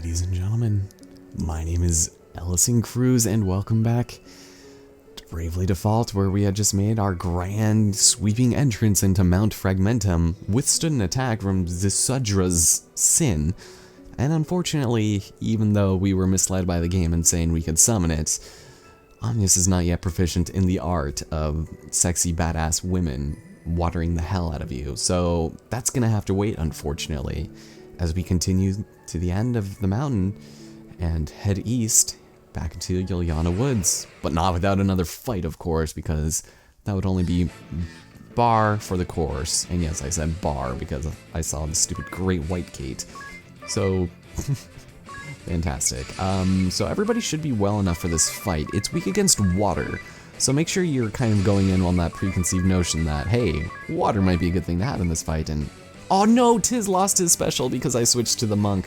Ladies and gentlemen, my name is Ellison Cruz, and welcome back to Bravely Default, where we had just made our grand sweeping entrance into Mount Fragmentum, withstood an attack from Zisudra's Sin, and unfortunately, even though we were misled by the game and saying we could summon it, Agnes is not yet proficient in the art of sexy badass women watering the hell out of you, so that's gonna have to wait, unfortunately, as we continue to the end of the mountain and head east back into Yuliana Woods. But not without another fight, of course, because that would only be bar for the course. And yes, I said bar because I saw the stupid great white Kate. So, fantastic. So everybody should be well enough for this fight. It's weak against water, so make sure you're kind of going in on that preconceived notion that, hey, water might be a good thing to have in this fight, and oh no, Tiz lost his special because I switched to the monk.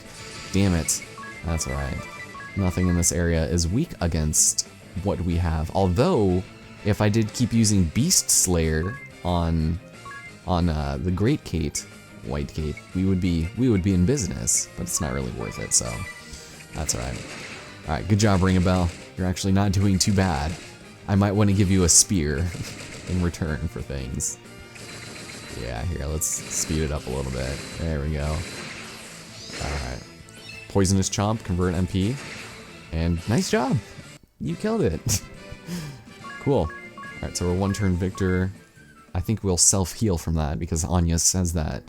Damn it. That's alright. Nothing in this area is weak against what we have. Although, if I did keep using Beast Slayer on the Great Kate, White Kate, we would be in business. But it's not really worth it, so that's alright. Alright, good job, Ringa Belle. You're actually not doing too bad. I might want to give you a spear in return for things. Yeah, here, let's speed it up a little bit. There we go. Alright. Poisonous Chomp, convert MP. And nice job! You killed it! Cool. Alright, so we're one turn victor. I think we'll self-heal from that because Anya has that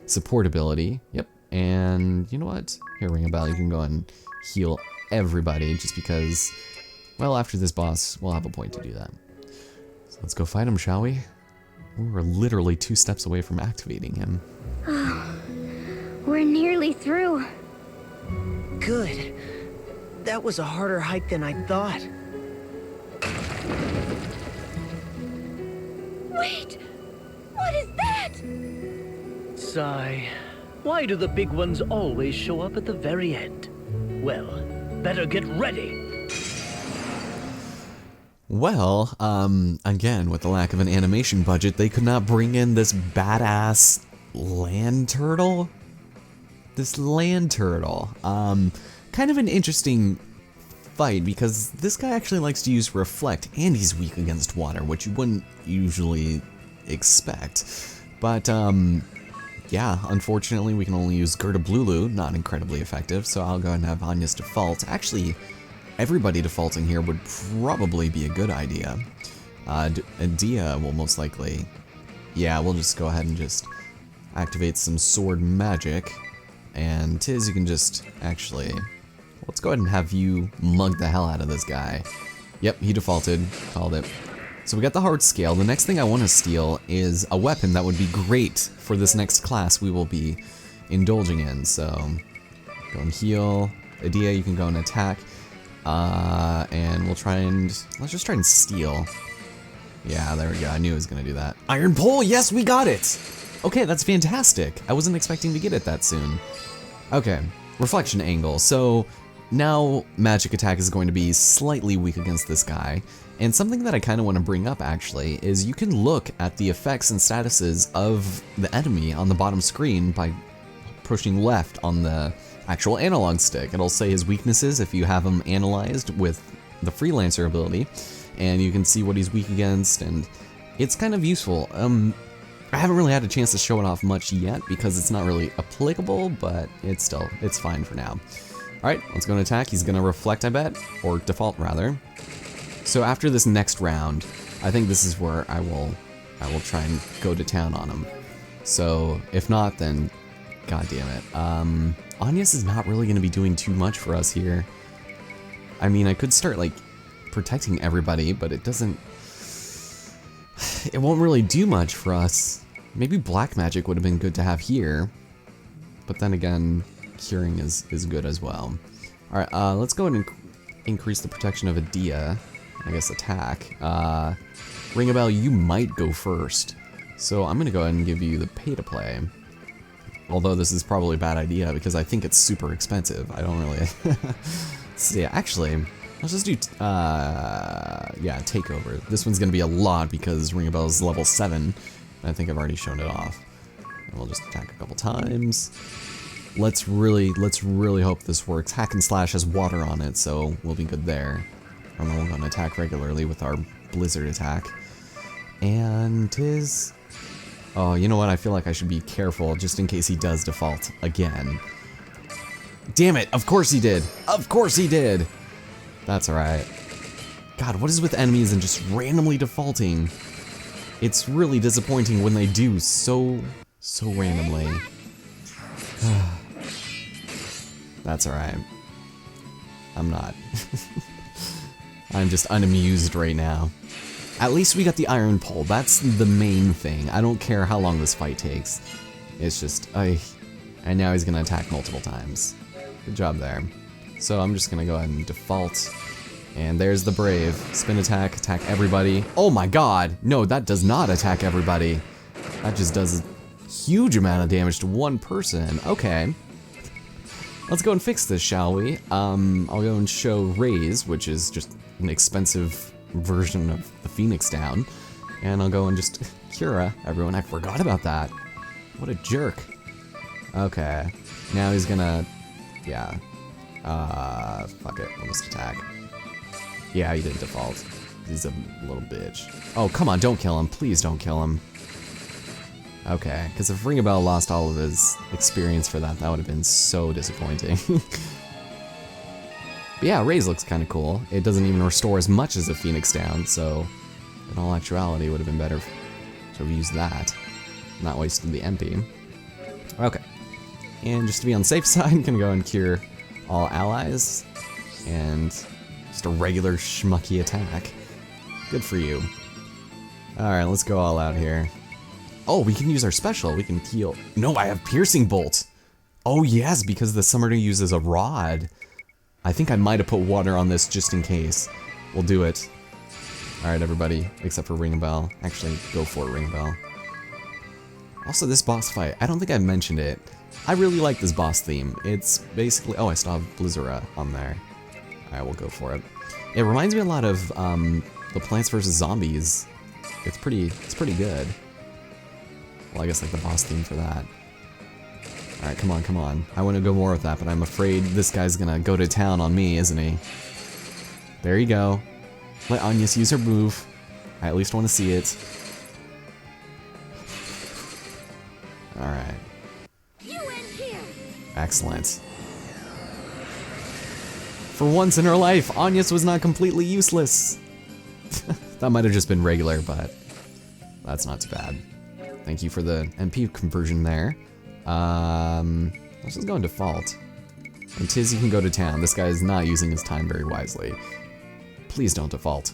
support ability. Yep. And you know what? Here, Ringa Belle, you can go and heal everybody just because, well, after this boss, we'll have a point to do that. So let's go fight him, shall we? We're literally 2 steps away from activating him. We're nearly through. Good. That was a harder hike than I thought. Wait! What is that? Sigh. Why do the big ones always show up at the very end? Well, better get ready. Well, again, with the lack of an animation budget, they could not bring in this badass land turtle? This land turtle. Kind of an interesting fight because this guy actually likes to use Reflect and he's weak against water, which you wouldn't usually expect. But, yeah, unfortunately we can only use Gerda Blulu, not incredibly effective, so I'll go ahead and have Agnes default. Actually, everybody defaulting here would probably be a good idea. Dia will most likely... Yeah, we'll just go ahead and just activate some sword magic. And Tiz, you can just actually... Let's go ahead and have you mug the hell out of this guy. Yep, he defaulted. Called it. So we got the heart scale. The next thing I want to steal is a weapon that would be great for this next class we will be indulging in. So, go and heal. Dia, you can go and attack. And we'll try and... Let's just try and steal. Yeah, there we go. I knew it was going to do that. Iron Pole! Yes, we got it! Okay, that's fantastic. I wasn't expecting to get it that soon. Okay, reflection angle. So now magic attack is going to be slightly weak against this guy. And something that I kind of want to bring up actually is you can look at the effects and statuses of the enemy on the bottom screen by pushing left on the actual analog stick. It'll say his weaknesses if you have him analyzed with the Freelancer ability, and you can see what he's weak against, and it's kind of useful. I haven't really had a chance to show it off much yet because it's not really applicable, but it's fine for now. Alright, let's go and attack. He's gonna reflect, I bet, or default rather. So after this next round, I think this is where I will try and go to town on him. So if not, then god damn it. Agnes is not really gonna be doing too much for us here. I mean, I could start like protecting everybody, but it won't really do much for us. Maybe black magic would have been good to have here, but then again, curing is good as well. All right, let's go ahead and increase the protection of a Dia. I guess attack. Ringa Belle, you might go first, so I'm gonna go ahead and give you the pay to play. Although this is probably a bad idea because I think it's super expensive. I don't really. See, actually. Let's just do, yeah, takeover. This one's gonna be a lot because Ringa Belle's level 7. And I think I've already shown it off. And we'll just attack a couple times. let's really hope this works. Hack and Slash has water on it, so we'll be good there. And then we're gonna attack regularly with our blizzard attack. And his... Oh, you know what? I feel like I should be careful just in case he does default again. Damn it! Of course he did! Of course he did! That's alright. God, what is with enemies and just randomly defaulting? It's really disappointing when they do so randomly. That's alright. I'm not. I'm just unamused right now. At least we got the iron pole. That's the main thing. I don't care how long this fight takes. It's just, and now he's gonna attack multiple times. Good job there. So I'm just gonna go ahead and default. And there's the Brave. Spin attack, attack everybody. Oh my god! No, that does not attack everybody. That just does a huge amount of damage to one person. Okay. Let's go and fix this, shall we? I'll go and show Raise, which is just an expensive version of the Phoenix Down. And I'll go and just Cura everyone. I forgot about that. What a jerk. Okay. Now he's gonna... Yeah. Fuck it. I'll just attack. Yeah, he didn't default. He's a little bitch. Oh, come on, don't kill him. Please don't kill him. Okay, because if Ringa Belle lost all of his experience for that, that would have been so disappointing. But yeah, Raise looks kind of cool. It doesn't even restore as much as a Phoenix Down, so in all actuality, it would have been better to have used that. Not wasted the MP. Okay. And just to be on the safe side, I'm gonna go and cure all allies. And just a regular schmucky attack. Good for you. Alright, let's go all out here. Oh, we can use our special. We can heal. No, I have Piercing Bolt. Oh yes, because the summoner uses a rod. I think I might have put water on this just in case. We'll do it. Alright, everybody, except for Ringa Belle. Actually, go for it, Ringa Belle. Also, this boss fight, I don't think I've mentioned it. I really like this boss theme. It's basically... Oh, I still have Blizzara on there. Alright, we'll go for it. It reminds me a lot of the Plants vs. Zombies. It's pretty good. Well, I guess like the boss theme for that. Alright, come on, come on. I want to go more with that, but I'm afraid this guy's gonna go to town on me, isn't he? There you go. Let Agnes use her move. I at least want to see it. Alright. Excellent. For once in her life, Agnes was not completely useless. That might have just been regular, but that's not too bad. Thank you for the MP conversion there. Let's just go in default. And Tizzy can go to town. This guy is not using his time very wisely. Please don't default.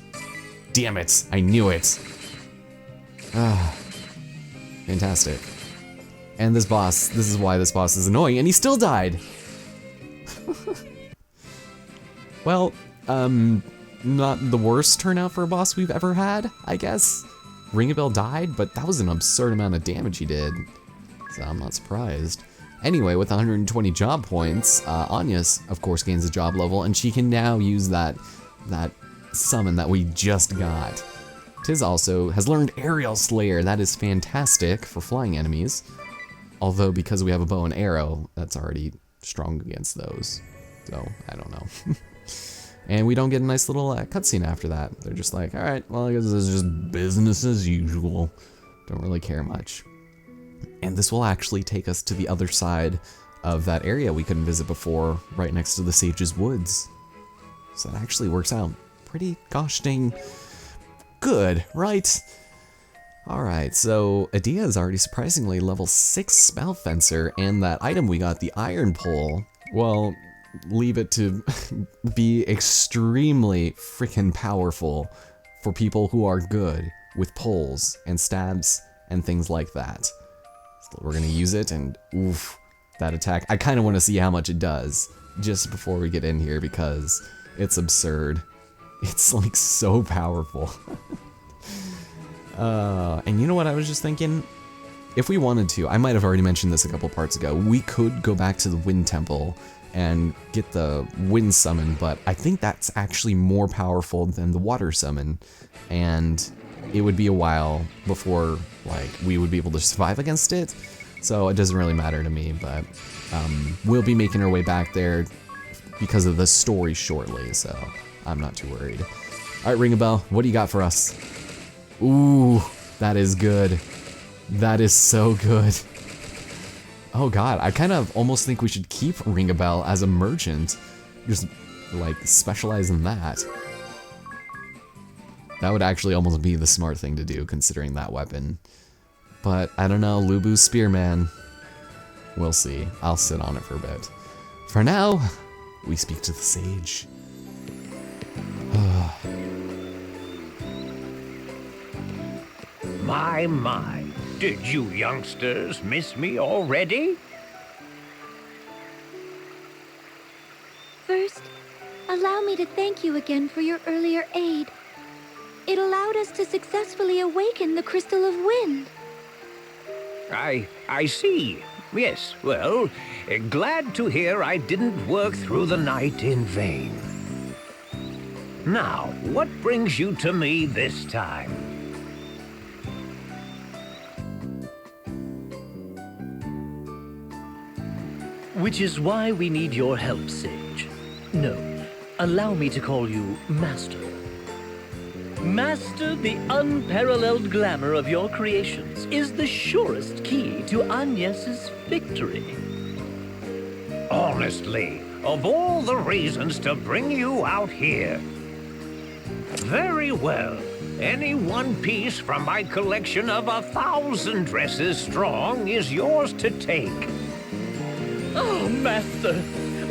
Damn it! I knew it! Ah, fantastic. And this boss, this is why this boss is annoying, and he still died! Well, not the worst turnout for a boss we've ever had, I guess. Ringa Belle died, but that was an absurd amount of damage he did. So I'm not surprised. Anyway, with 120 job points, Agnes, of course, gains a job level, and she can now use that summon that we just got. Tiz also has learned Aerial Slayer. That is fantastic for flying enemies. Although, because we have a bow and arrow, that's already strong against those. So, I don't know. And we don't get a nice little cutscene after that. They're just like, alright, well, I guess this is just business as usual. Don't really care much. And this will actually take us to the other side of that area we couldn't visit before, right next to the Sage's Woods. So that actually works out pretty gosh dang good, right? Alright, so Adia is already surprisingly level 6 Spell Fencer, and that item we got, the Iron Pole, well, leave it to be extremely freaking powerful for people who are good with poles and stabs and things like that. So we're gonna use it, and oof, that attack. I kind of want to see how much it does just before we get in here because it's absurd. It's like so powerful. And you know what I was just thinking? If we wanted to, I might have already mentioned this a couple parts ago, we could go back to the Wind Temple and get the Wind Summon, but I think that's actually more powerful than the Water Summon, and it would be a while before, like, we would be able to survive against it. so it doesn't really matter to me, but we'll be making our way back there because of the story shortly, so I'm not too worried. Alright, Ringa Belle, what do you got for us? Ooh, that is good. That is so good. Oh god, I kind of almost think we should keep Ringa Belle as a merchant. Just, like, specialize in that. That would actually almost be the smart thing to do, considering that weapon. But, I don't know, Lubu's Spearman. We'll see. I'll sit on it for a bit. For now, we speak to the sage. My, did you youngsters miss me already? First, allow me to thank you again for your earlier aid. It allowed us to successfully awaken the Crystal of Wind. I see. Yes, well, glad to hear I didn't work through the night in vain. Now, what brings you to me this time? Which is why we need your help, Sage. No, allow me to call you Master. Master, the unparalleled glamour of your creations is the surest key to Agnes's victory. Honestly, of all the reasons to bring you out here. Very well. Any one piece from my collection of 1,000 dresses strong is yours to take. Oh, Master,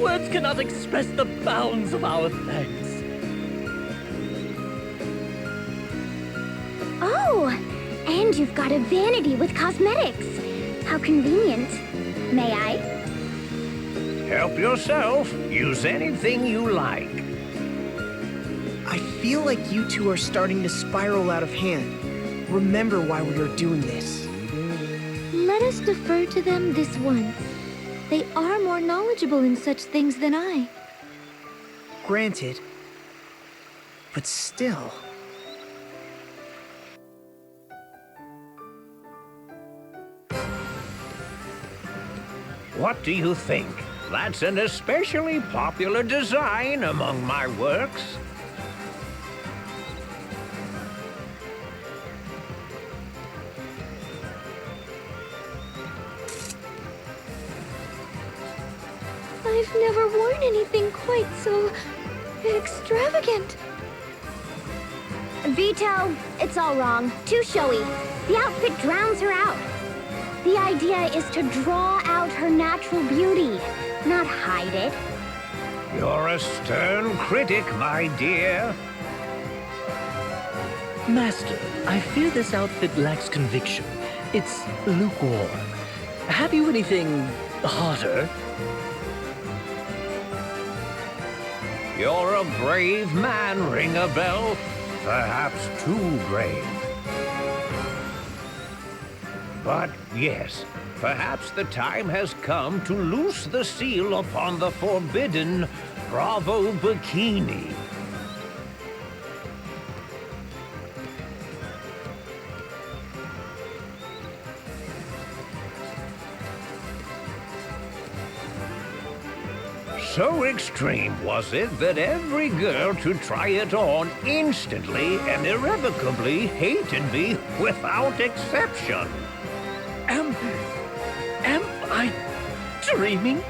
words cannot express the bounds of our thanks. Oh, and you've got a vanity with cosmetics. How convenient. May I? Help yourself. Use anything you like. I feel like you two are starting to spiral out of hand. Remember why we are doing this. Let us defer to them this once. They are more knowledgeable in such things than I. Granted. But still. What do you think? That's an especially popular design among my works. I've never worn anything quite so extravagant. Vito, it's all wrong. Too showy. The outfit drowns her out. The idea is to draw out her natural beauty, not hide it. You're a stern critic, my dear. Master, I fear this outfit lacks conviction. It's lukewarm. Have you anything hotter? You're a brave man, Ringa Belle. Perhaps too brave. But yes, perhaps the time has come to loose the seal upon the forbidden Bravo Bikini. So extreme was it that every girl to try it on instantly and irrevocably hated me without exception. Am I dreaming?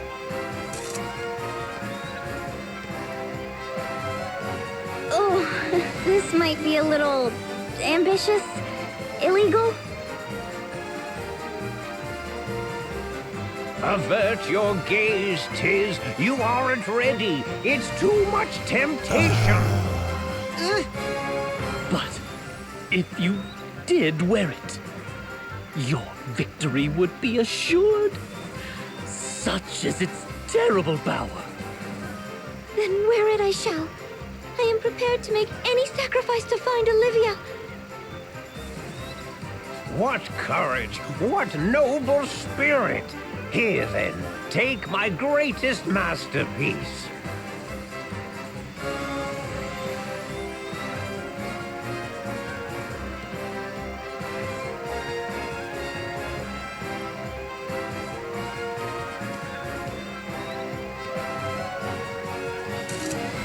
Oh, this might be a little ambitious, illegal. Avert your gaze, Tiz. You aren't ready. It's too much temptation. But if you did wear it, your victory would be assured. Such is its terrible power. Then wear it I shall. I am prepared to make any sacrifice to find Olivia. What courage! What noble spirit! Here then, take my greatest masterpiece.